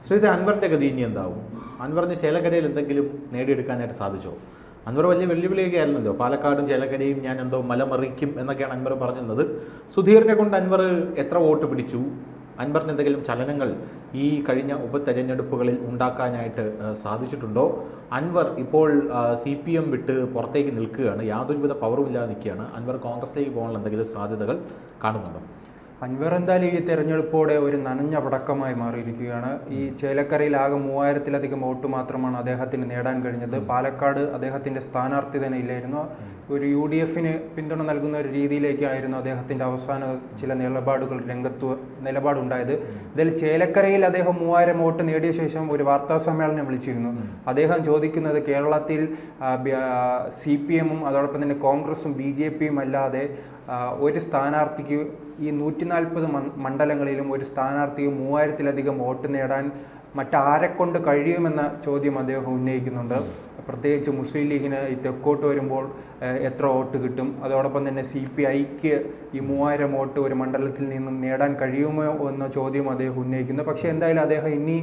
ശ്രീധർ, അൻവറിൻ്റെ ഗതി ഇനി എന്താവും? അൻവറിന് ചേലക്കരയിൽ എന്തെങ്കിലും നേടിയെടുക്കാനായിട്ട് സാധിച്ചോ? അൻവർ വലിയ വെല്ലുവിളിയൊക്കെ ആയിരുന്നല്ലോ. പാലക്കാടും ചേലക്കരയും ഞാൻ എന്തോ മലമറിക്കും എന്നൊക്കെയാണ് അൻവർ പറഞ്ഞിരുന്നത്. സുധീറിനെ കൊണ്ട് അൻവർ എത്ര വോട്ട് പിടിച്ചു? അൻവറിന് എന്തെങ്കിലും ചലനങ്ങൾ ഈ കഴിഞ്ഞ ഉപതെരഞ്ഞെടുപ്പുകളിൽ ഉണ്ടാക്കാനായിട്ട് സാധിച്ചിട്ടുണ്ടോ? അൻവർ ഇപ്പോൾ CPM വിട്ട് പുറത്തേക്ക് നിൽക്കുകയാണ്, യാതൊരുവിധ പവറും ഇല്ലാതെ നിൽക്കുകയാണ്. അൻവർ കോൺഗ്രസിലേക്ക് പോകാനുള്ള എന്തെങ്കിലും സാധ്യതകൾ കാണുന്നുണ്ടോ? അൻവർ എന്തായാലും ഈ തെരഞ്ഞെടുപ്പോടെ ഒരു നനഞ്ഞ പടക്കമായി മാറിയിരിക്കുകയാണ്. ഈ ചേലക്കരയിൽ ആകെ 3000-ലധികം വോട്ട് മാത്രമാണ് അദ്ദേഹത്തിന് നേടാൻ കഴിഞ്ഞത്. പാലക്കാട് അദ്ദേഹത്തിൻ്റെ സ്ഥാനാർത്ഥി തന്നെ ഇല്ലായിരുന്നു. ഒരു UDFന് പിന്തുണ നൽകുന്ന ഒരു രീതിയിലേക്കായിരുന്നു അദ്ദേഹത്തിൻ്റെ അവസാന ചില നിലപാടുണ്ടായത്. ഇതിൽ ചേലക്കരയിൽ അദ്ദേഹം 3000 വോട്ട് നേടിയ ശേഷം ഒരു വാർത്താ സമ്മേളനം വിളിച്ചിരുന്നു. അദ്ദേഹം ചോദിക്കുന്നത് കേരളത്തിൽ CPM-ഉം അതോടൊപ്പം തന്നെ കോൺഗ്രസും BJP-യും അല്ലാതെ ഒരു സ്ഥാനാർത്ഥിക്ക് ഈ 140 മണ്ഡലങ്ങളിലും ഒരു സ്ഥാനാർത്ഥിക്ക് 3000-ലധികം വോട്ട് നേടാൻ മറ്റാരെക്കൊണ്ട് കഴിയുമെന്ന ചോദ്യം അദ്ദേഹം ഉന്നയിക്കുന്നുണ്ട്. പ്രത്യേകിച്ച് മുസ്ലിം ലീഗിന് ഈ തെക്കോട്ട് വരുമ്പോൾ എത്ര വോട്ട് കിട്ടും, അതോടൊപ്പം തന്നെ CPIക്ക് ഈ 3000 വോട്ട് ഒരു മണ്ഡലത്തിൽ നിന്നും നേടാൻ കഴിയുമോ എന്ന ചോദ്യം അദ്ദേഹം ഉന്നയിക്കുന്നു. പക്ഷേ എന്തായാലും അദ്ദേഹം ഇനി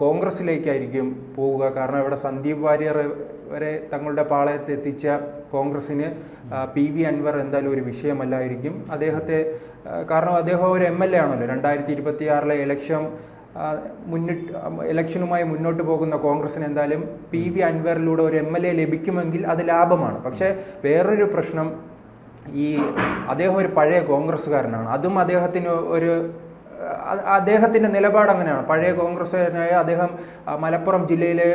കോൺഗ്രസിലേക്കായിരിക്കും പോവുക. കാരണം ഇവിടെ സന്ദീപ് വാര്യർ വരെ തങ്ങളുടെ പാളയത്ത് എത്തിച്ച കോൺഗ്രസിന് PV അൻവർ എന്തായാലും ഒരു വിഷയമല്ലായിരിക്കും. കാരണം അദ്ദേഹം ഒരു MLA ആണല്ലോ. 2026 ഇലക്ഷനുമായി മുന്നോട്ട് പോകുന്ന കോൺഗ്രസിന് എന്തായാലും PV അൻവറിലൂടെ ഒരു MLA ലഭിക്കുമെങ്കിൽ അത് ലാഭമാണ്. പക്ഷേ വേറൊരു പ്രശ്നം, അദ്ദേഹം ഒരു പഴയ കോൺഗ്രസ്സുകാരനാണ്. അതും അദ്ദേഹത്തിൻ്റെ നിലപാട് അങ്ങനെയാണ്. പഴയ കോൺഗ്രസ്സുകാരനായ അദ്ദേഹം മലപ്പുറം ജില്ലയിലെ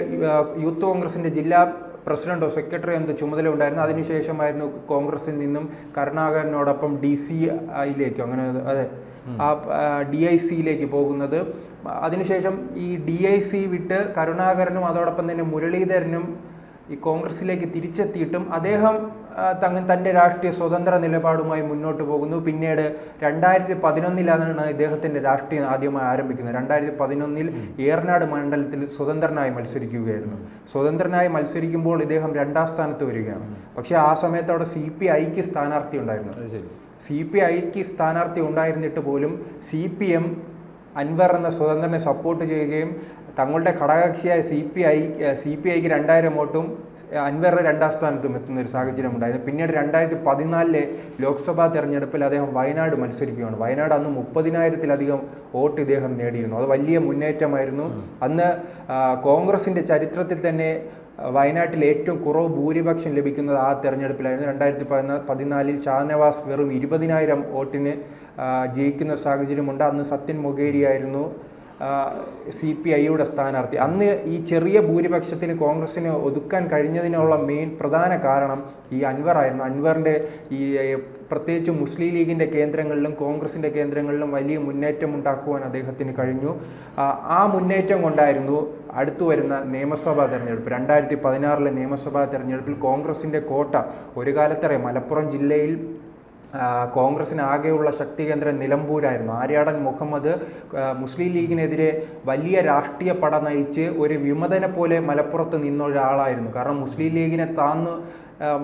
യൂത്ത് കോൺഗ്രസിൻ്റെ ജില്ലാ പ്രസിഡന്റോ സെക്രട്ടറിയോ എന്തോ ചുമതല ഉണ്ടായിരുന്നു. അതിനുശേഷമായിരുന്നു കോൺഗ്രസിൽ നിന്നും കരുണാകരനോടൊപ്പം DCIയിലേക്കോ DICയിലേക്ക് പോകുന്നത്. അതിനുശേഷം ഈ DIC വിട്ട് കരുണാകരനും അതോടൊപ്പം തന്നെ മുരളീധരനും ഈ കോൺഗ്രസിലേക്ക് തിരിച്ചെത്തിയിട്ടും അദ്ദേഹം തൻ്റെ രാഷ്ട്രീയ സ്വതന്ത്ര നിലപാടുമായി മുന്നോട്ട് പോകുന്നു. പിന്നീട് 2011 ഇദ്ദേഹത്തിൻ്റെ രാഷ്ട്രീയം ആദ്യമായി ആരംഭിക്കുന്നത്. 2011 ഏറനാട് മണ്ഡലത്തിൽ സ്വതന്ത്രനായി മത്സരിക്കുകയായിരുന്നു. സ്വതന്ത്രനായി മത്സരിക്കുമ്പോൾ ഇദ്ദേഹം 2ാം സ്ഥാനത്ത് വരികയാണ്. പക്ഷേ ആ സമയത്തോടെ CPIക്ക് സ്ഥാനാർത്ഥി ഉണ്ടായിരുന്നു. CPIക്ക് സ്ഥാനാർത്ഥി ഉണ്ടായിരുന്നിട്ട് പോലും CPM അൻവർ എന്ന സ്വതന്ത്രനെ സപ്പോർട്ട് ചെയ്യുകയും തങ്ങളുടെ ഘടകകക്ഷിയായ CPIക്ക് 2000 വോട്ടും അൻവർ 2ാം സ്ഥാനത്തും എത്തുന്ന ഒരു സാഹചര്യം ഉണ്ടായിരുന്നു. പിന്നീട് 2014 ലോക്സഭാ തെരഞ്ഞെടുപ്പിൽ അദ്ദേഹം വയനാട് മത്സരിക്കുകയാണ്. വയനാട് അന്ന് 30,000-ലധികം വോട്ട് ഇദ്ദേഹം നേടിയിരുന്നു. അത് വലിയ മുന്നേറ്റമായിരുന്നു. അന്ന് കോൺഗ്രസിൻ്റെ ചരിത്രത്തിൽ തന്നെ വയനാട്ടിൽ ഏറ്റവും കുറവ് ഭൂരിപക്ഷം ലഭിക്കുന്നത് ആ തെരഞ്ഞെടുപ്പിലായിരുന്നു. 2014 ഷാനവാസ് വെറും 20,000 വോട്ടിന് ജയിക്കുന്ന സാഹചര്യമുണ്ട്. അന്ന് സത്യൻ മൊഗേരിയായിരുന്നു CPIയുടെ സ്ഥാനാർത്ഥി. അന്ന് ഈ ചെറിയ ഭൂരിപക്ഷത്തിന് കോൺഗ്രസിന് ഒതുക്കാൻ കഴിഞ്ഞതിനുള്ള പ്രധാന കാരണം ഈ അൻവറായിരുന്നു. അൻവറിൻ്റെ ഈ പ്രത്യേകിച്ച് മുസ്ലിം ലീഗിൻ്റെ കേന്ദ്രങ്ങളിലും കോൺഗ്രസിൻ്റെ കേന്ദ്രങ്ങളിലും വലിയ മുന്നേറ്റം ഉണ്ടാക്കുവാൻ അദ്ദേഹത്തിന് കഴിഞ്ഞു. ആ മുന്നേറ്റം കൊണ്ടായിരുന്നു അടുത്തു വരുന്ന നിയമസഭാ തെരഞ്ഞെടുപ്പ് 2016 നിയമസഭാ തെരഞ്ഞെടുപ്പിൽ കോൺഗ്രസിൻ്റെ കോട്ട ഒരു കാലത്തറിയാം മലപ്പുറം ജില്ലയിൽ കോൺഗ്രസിന് ആകെയുള്ള ശക്തി കേന്ദ്രം നിലമ്പൂരായിരുന്നു. ആര്യാടൻ മുഹമ്മദ് മുസ്ലിം ലീഗിനെതിരെ വലിയ രാഷ്ട്രീയ പട നയിച്ച് ഒരു വിമതനെ പോലെ മലപ്പുറത്ത് നിന്ന ഒരാളായിരുന്നു. കാരണം മുസ്ലിം ലീഗിനെ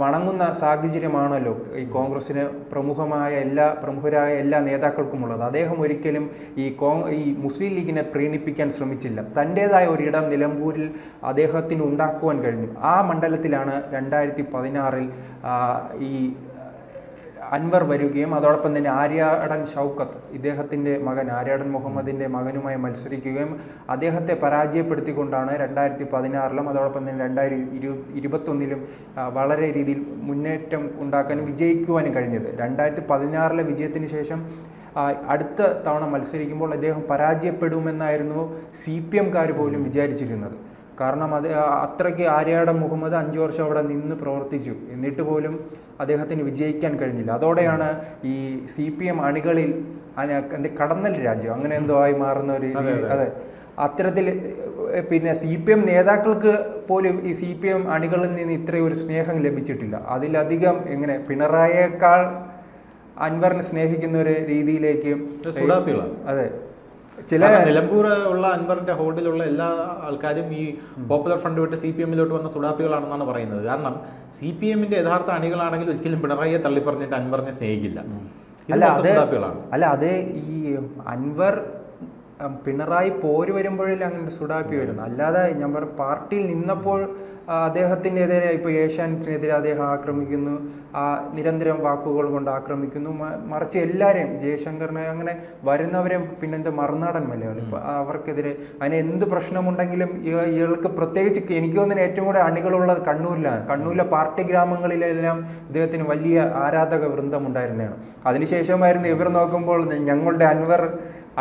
വണങ്ങുന്ന സാഹചര്യമാണല്ലോ ഈ കോൺഗ്രസിന് പ്രമുഖരായ എല്ലാ നേതാക്കൾക്കുമുള്ളത്. അദ്ദേഹം ഒരിക്കലും ഈ മുസ്ലിം ലീഗിനെ പ്രീണിപ്പിക്കാൻ ശ്രമിച്ചില്ല. തൻ്റേതായ ഒരിടം നിലമ്പൂരിൽ അദ്ദേഹത്തിന് ഉണ്ടാക്കുവാൻ കഴിഞ്ഞു. ആ മണ്ഡലത്തിലാണ് 2016 ഈ അൻവർ വരികയും അതോടൊപ്പം തന്നെ ആര്യാടൻ ഷൗക്കത്ത് ഇദ്ദേഹത്തിൻ്റെ മകൻ ആര്യാടൻ മുഹമ്മദിൻ്റെ മകനുമായി മത്സരിക്കുകയും അദ്ദേഹത്തെ പരാജയപ്പെടുത്തിക്കൊണ്ടാണ് 2016 അതോടൊപ്പം തന്നെ 2021 വളരെ രീതിയിൽ മുന്നേറ്റം ഉണ്ടാക്കാനും വിജയിക്കുവാനും കഴിഞ്ഞത്. 2016 വിജയത്തിന് ശേഷം അടുത്ത തവണ മത്സരിക്കുമ്പോൾ അദ്ദേഹം പരാജയപ്പെടുമെന്നായിരുന്നു CPMകാർ പോലും വിചാരിച്ചിരുന്നത്. കാരണം അത്രയ്ക്ക് ആര്യാടൻ മുഹമ്മദ് 5 വർഷം അവിടെ നിന്ന് പ്രവർത്തിച്ചു, എന്നിട്ട് പോലും അദ്ദേഹത്തിന് വിജയിക്കാൻ കഴിഞ്ഞില്ല. അതോടെയാണ് ഈ CPM അണികളിൽ കടന്നൽ രാജ്യം അങ്ങനെ എന്തോ ആയി മാറുന്ന ഒരു രീതി. അതെ, അത്തരത്തിൽ പിന്നെ CPM നേതാക്കൾക്ക് പോലും ഈ CPM അണികളിൽ നിന്ന് ഇത്രയും ഒരു സ്നേഹം ലഭിച്ചിട്ടില്ല. അതിലധികം പിണറായിയേക്കാൾ അൻവറിനെ സ്നേഹിക്കുന്ന ഒരു രീതിയിലേക്ക് അതെ നിലമ്പൂർ ഉള്ള അൻവറിന്റെ ഹോൾഡിലുള്ള എല്ലാ ആൾക്കാരും ഈ പോപ്പുലർ ഫ്രണ്ട് വിട്ട് CPMലോട്ട് വന്ന സുഡാപ്പികളാണെന്നാണ് പറയുന്നത്. കാരണം CPMന്റെ യഥാർത്ഥ അണികളാണെങ്കിൽ ഒരിക്കലും പിണറായിയെ തള്ളിപ്പറഞ്ഞിട്ട് അൻവറിനെ സ്നേഹിക്കില്ല. അല്ല അത് ഈ അൻവർ പിണറായി പോര് വരുമ്പോഴല്ലേ അങ്ങനെ സുഡാപ്പി വരുന്നു. അല്ലാതെ ഞാൻ പറഞ്ഞു പാർട്ടിയിൽ നിന്നപ്പോൾ അദ്ദേഹത്തിനെതിരെ ഇപ്പോൾ ഏഷ്യാനെറ്റിനെതിരെ അദ്ദേഹം ആക്രമിക്കുന്നു, നിരന്തരം വാക്കുകൾ കൊണ്ട് ആക്രമിക്കുന്നു. മറിച്ച് എല്ലാവരെയും, ജയശങ്കറിനെ, അങ്ങനെ വരുന്നവരെയും, പിന്നെന്താ മറുനാടൻ മലയാളി അവർക്കെതിരെ അതിന് എന്ത് പ്രശ്നമുണ്ടെങ്കിലും ഇയാൾക്ക് പ്രത്യേകിച്ച് എനിക്ക് തോന്നുന്നു ഏറ്റവും കൂടെ അണികളുള്ളത് കണ്ണൂരിലാണ്. കണ്ണൂരിലെ പാർട്ടി ഗ്രാമങ്ങളിലെല്ലാം ഇദ്ദേഹത്തിന് വലിയ ആരാധക വൃന്ദം ഉണ്ടായിരുന്നതാണ്. അതിനുശേഷമായിരുന്നു ഇവർ നോക്കുമ്പോൾ ഞങ്ങളുടെ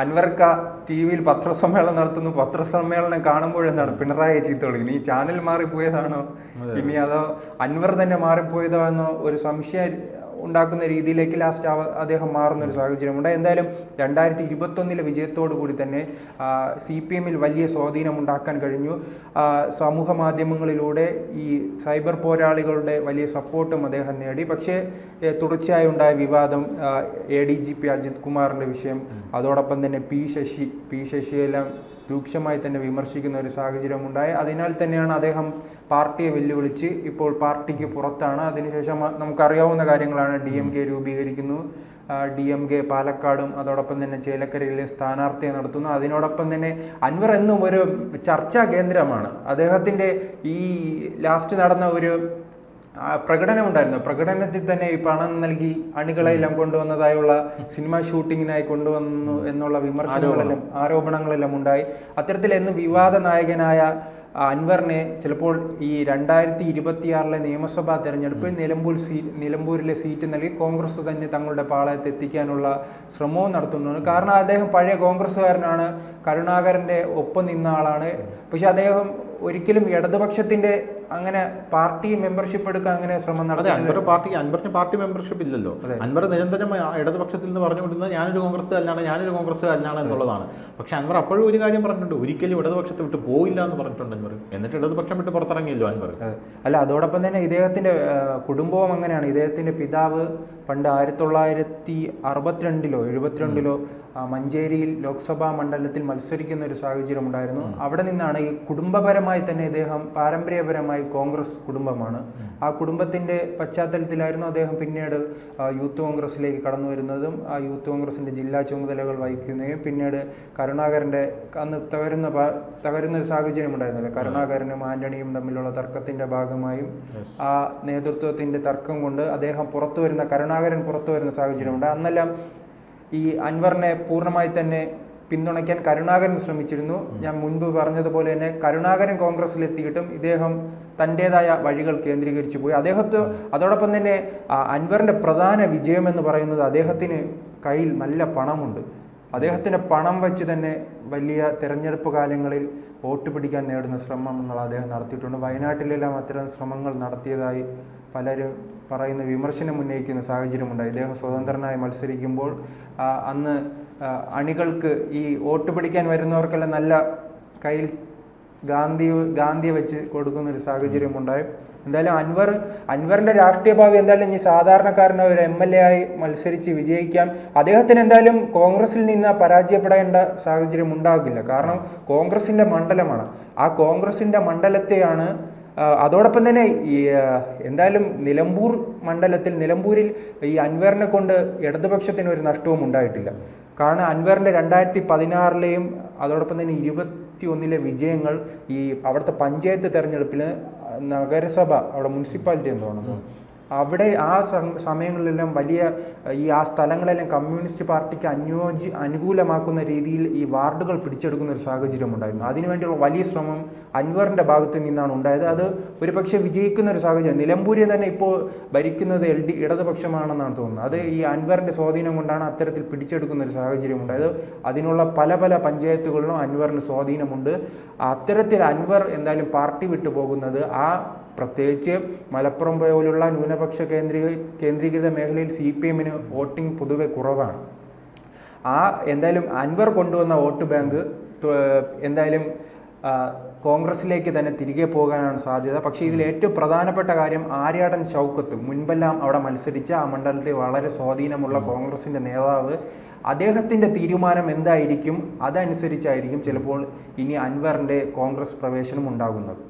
അൻവർക്ക ടി വിയിൽ പത്രസമ്മേളനം നടത്തുന്നു, പത്രസമ്മേളനം കാണുമ്പോഴെന്താണ് പിണറായി ചീത്ത വിളിക്കുന്നത്. ഈ ചാനൽ മാറിപ്പോയതാണോ ഇനി അതോ അൻവർ തന്നെ മാറിപ്പോയതോ എന്നോ ഒരു സംശയം ഉണ്ടാക്കുന്ന രീതിയിലേക്ക് ലാസ്റ്റ് അദ്ദേഹം മാറുന്ന ഒരു സാഹചര്യമുണ്ട്. എന്തായാലും 2021 വിജയത്തോടു കൂടി തന്നെ CPM വലിയ സ്വാധീനമുണ്ടാക്കാൻ കഴിഞ്ഞു. സമൂഹ മാധ്യമങ്ങളിലൂടെ ഈ സൈബർ പോരാളികളുടെ വലിയ സപ്പോർട്ടും അദ്ദേഹം നേടി. പക്ഷേ തുടർച്ചയായി ഉണ്ടായ വിവാദം, ADGP അജിത് കുമാറിൻ്റെ വിഷയം, അതോടൊപ്പം തന്നെ പി ശശിയെല്ലാം രൂക്ഷമായി തന്നെ വിമർശിക്കുന്ന ഒരു സാഹചര്യമുണ്ടായി. അതിനാൽ തന്നെയാണ് അദ്ദേഹം പാർട്ടിയെ വെല്ലുവിളിച്ച് ഇപ്പോൾ പാർട്ടിക്ക് പുറത്താണ്. അതിനുശേഷം നമുക്കറിയാവുന്ന കാര്യങ്ങളാണ്, DMK രൂപീകരിക്കുന്നു, DMK പാലക്കാടും അതോടൊപ്പം തന്നെ ചേലക്കരയിലെ സ്ഥാനാർത്ഥിയെ നടത്തുന്നു. അതിനോടൊപ്പം തന്നെ അൻവർ എന്നും ഒരു ചർച്ചാ കേന്ദ്രമാണ്. അദ്ദേഹത്തിൻ്റെ ഈ ലാസ്റ്റ് നടന്ന ഒരു പ്രകടനമുണ്ടായിരുന്നു. പ്രകടനത്തിൽ തന്നെ ഈ പണം നൽകി അണികളെല്ലാം കൊണ്ടുവന്നതായുള്ള സിനിമ ഷൂട്ടിങ്ങിനായി കൊണ്ടുവന്നു എന്നുള്ള വിമർശനങ്ങളെല്ലാം, ആരോപണങ്ങളെല്ലാം ഉണ്ടായി. അത്തരത്തിൽ എന്ന് വിവാദ നായകനായ അൻവറിനെ ചിലപ്പോൾ ഈ 2026 നിയമസഭാ തെരഞ്ഞെടുപ്പിൽ നിലമ്പൂരിലെ സീറ്റ് നൽകി കോൺഗ്രസ് തന്നെ തങ്ങളുടെ പാളയത്ത് എത്തിക്കാനുള്ള ശ്രമവും നടത്തുന്നുണ്ട്. കാരണം അദ്ദേഹം പഴയ കോൺഗ്രസ്സുകാരനാണ്, കരുണാകരൻ്റെ ഒപ്പം നിന്ന ആളാണ്. പക്ഷെ അദ്ദേഹം ഒരിക്കലും ഇടതുപക്ഷത്തിന്റെ അങ്ങനെ പാർട്ടി മെമ്പർഷിപ്പ് എടുക്കാൻ അങ്ങനെ ശ്രമം നടത്തി. അൻവറിന് പാർട്ടി മെമ്പർഷിപ്പ് ഇല്ലല്ലോ. അൻവർ നിരന്തരം ഇടതുപക്ഷത്തിൽ നിന്ന് പറഞ്ഞു വിടുന്നത് ഞാനൊരു കോൺഗ്രസ്സുകാരനാണ് എന്നുള്ളതാണ്. പക്ഷെ അൻവർ അപ്പോഴും ഒരു കാര്യം പറഞ്ഞിട്ടുണ്ട്, ഒരിക്കലും ഇടതുപക്ഷത്തെ വിട്ട് പോയില്ല എന്ന് പറഞ്ഞിട്ടുണ്ട് അൻവർ. എന്നിട്ട് ഇടതുപക്ഷം വിട്ട് പുറത്തിറങ്ങിയല്ലോ അൻവർ. അല്ല, അതോടൊപ്പം തന്നെ ഇദ്ദേഹത്തിന്റെ കുടുംബവും അങ്ങനെയാണ്. ഇദ്ദേഹത്തിന്റെ പിതാവ് പണ്ട് 1962 72 മഞ്ചേരിയിൽ ലോക്സഭാ മണ്ഡലത്തിൽ മത്സരിക്കുന്ന ഒരു സാഹചര്യം ഉണ്ടായിരുന്നു. അവിടെ നിന്നാണ് ഈ കുടുംബപരമായി തന്നെ ഇദ്ദേഹം പാരമ്പര്യപരമായി കോൺഗ്രസ് കുടുംബമാണ്. ആ കുടുംബത്തിൻ്റെ പശ്ചാത്തലത്തിലായിരുന്നു അദ്ദേഹം പിന്നീട് യൂത്ത് കോൺഗ്രസിലേക്ക് കടന്നു വരുന്നതും ആ യൂത്ത് കോൺഗ്രസിൻ്റെ ജില്ലാ ചുമതലകൾ വഹിക്കുകയും പിന്നീട് കരുണാകരൻ്റെ അന്ന് തകരുന്ന ഒരു സാഹചര്യം ഉണ്ടായിരുന്നല്ലോ. കരുണാകരനും ആന്റണിയും തമ്മിലുള്ള തർക്കത്തിൻ്റെ ഭാഗമായും ആ നേതൃത്വത്തിൻ്റെ തർക്കം കൊണ്ട് അദ്ദേഹം കരുണാകരൻ പുറത്തു വരുന്ന സാഹചര്യമുണ്ട്. അന്നെല്ലാം ഈ അൻവറിനെ പൂർണ്ണമായി തന്നെ പിന്തുണയ്ക്കാൻ കരുണാകരൻ ശ്രമിച്ചിരുന്നു. ഞാൻ മുൻപ് പറഞ്ഞതുപോലെ തന്നെ കരുണാകരൻ കോൺഗ്രസിലെത്തിയിട്ടും ഇദ്ദേഹം തൻ്റേതായ വഴികൾ കേന്ദ്രീകരിച്ചു പോയി. അതോടൊപ്പം തന്നെ അൻവറിൻ്റെ പ്രധാന വിജയം എന്ന് പറയുന്നത് അദ്ദേഹത്തിന് കയ്യിൽ നല്ല പണമുണ്ട്. അദ്ദേഹത്തിൻ്റെ പണം വെച്ച് തന്നെ വലിയ തെരഞ്ഞെടുപ്പ് കാലങ്ങളിൽ വോട്ട് പിടിക്കാൻ നേടുന്ന ശ്രമങ്ങൾ അദ്ദേഹം നടത്തിയിട്ടുണ്ട്. വയനാട്ടിലെല്ലാം അത്തരം ശ്രമങ്ങൾ നടത്തിയതായി പലരും പറയുന്ന വിമർശനം ഉന്നയിക്കുന്ന സാഹചര്യമുണ്ടായി. ഇദ്ദേഹം സ്വതന്ത്രനായി മത്സരിക്കുമ്പോൾ അന്ന് അണികൾക്ക് ഈ വോട്ട് പിടിക്കാൻ വരുന്നവർക്കെല്ലാം നല്ല കയ്യിൽ ഗാന്ധിയെ വെച്ച് കൊടുക്കുന്ന ഒരു സാഹചര്യമുണ്ടായി. എന്തായാലും അൻവറിൻ്റെ രാഷ്ട്രീയ ഭാവി എന്തായാലും ഇനി സാധാരണക്കാരനായ ഒരു MLA ആയി മത്സരിച്ച് വിജയിക്കാം. അദ്ദേഹത്തിന് എന്തായാലും കോൺഗ്രസിൽ നിന്ന് പരാജയപ്പെടേണ്ട സാഹചര്യം ഉണ്ടാകില്ല. കാരണം കോൺഗ്രസിൻ്റെ മണ്ഡലമാണ്. ആ കോൺഗ്രസിൻ്റെ മണ്ഡലത്തെയാണ് അതോടൊപ്പം തന്നെ എന്തായാലും നിലമ്പൂരിൽ ഈ അൻവറിനെ കൊണ്ട് ഇടതുപക്ഷത്തിന് ഒരു നഷ്ടവും ഉണ്ടായിട്ടില്ല. കാരണം അൻവറിൻ്റെ 2016 അതോടൊപ്പം തന്നെ 2021 വിജയങ്ങൾ ഈ അവിടുത്തെ പഞ്ചായത്ത് തെരഞ്ഞെടുപ്പിൽ നഗരസഭ അവിടെ മുനിസിപ്പാലിറ്റി എന്ന് തോന്നുന്നു, അവിടെ ആ സമയങ്ങളിലെല്ലാം ആ സ്ഥലങ്ങളെല്ലാം കമ്മ്യൂണിസ്റ്റ് പാർട്ടിക്ക് അനുകൂലമാക്കുന്ന രീതിയിൽ ഈ വാർഡുകൾ പിടിച്ചെടുക്കുന്ന ഒരു സാഹചര്യം ഉണ്ടായിരുന്നു. അതിനുവേണ്ടിയുള്ള വലിയ ശ്രമം അൻവറിൻ്റെ ഭാഗത്ത് നിന്നാണ് ഉണ്ടായത്. അത് ഒരുപക്ഷെ വിജയിക്കുന്ന ഒരു സാഹചര്യം. നിലമ്പൂരിൽ തന്നെ ഇപ്പോൾ ഭരിക്കുന്നത് ഇടതുപക്ഷമാണെന്നാണ് തോന്നുന്നത്. അത് ഈ അൻവറിൻ്റെ സ്വാധീനം കൊണ്ടാണ് അത്തരത്തിൽ പിടിച്ചെടുക്കുന്ന ഒരു സാഹചര്യം ഉണ്ടായത്. അതിനുള്ള പല പഞ്ചായത്തുകളിലും അൻവറിന് സ്വാധീനമുണ്ട്. അത്തരത്തിൽ അൻവർ എന്തായാലും പാർട്ടി വിട്ടു പോകുന്നത് പ്രത്യേകിച്ച് മലപ്പുറം പോലുള്ള ന്യൂനപക്ഷ കേന്ദ്രീകൃത മേഖലയിൽ CPM വോട്ടിംഗ് പൊതുവെ കുറവാണ്. എന്തായാലും അൻവർ കൊണ്ടുവന്ന വോട്ട് ബാങ്ക് എന്തായാലും കോൺഗ്രസിലേക്ക് തന്നെ തിരികെ പോകാനാണ് സാധ്യത. പക്ഷേ ഇതിൽ ഏറ്റവും പ്രധാനപ്പെട്ട കാര്യം ആര്യാടൻ ഷൗക്കത്ത്, മുൻപെല്ലാം അവിടെ മത്സരിച്ച ആ മണ്ഡലത്തിൽ വളരെ സ്വാധീനമുള്ള കോൺഗ്രസിൻ്റെ നേതാവ്, അദ്ദേഹത്തിൻ്റെ തീരുമാനം എന്തായിരിക്കും അതനുസരിച്ചായിരിക്കും ചിലപ്പോൾ ഇനി അൻവറിൻ്റെ കോൺഗ്രസ് പ്രവേശനം ഉണ്ടാകുന്നത്.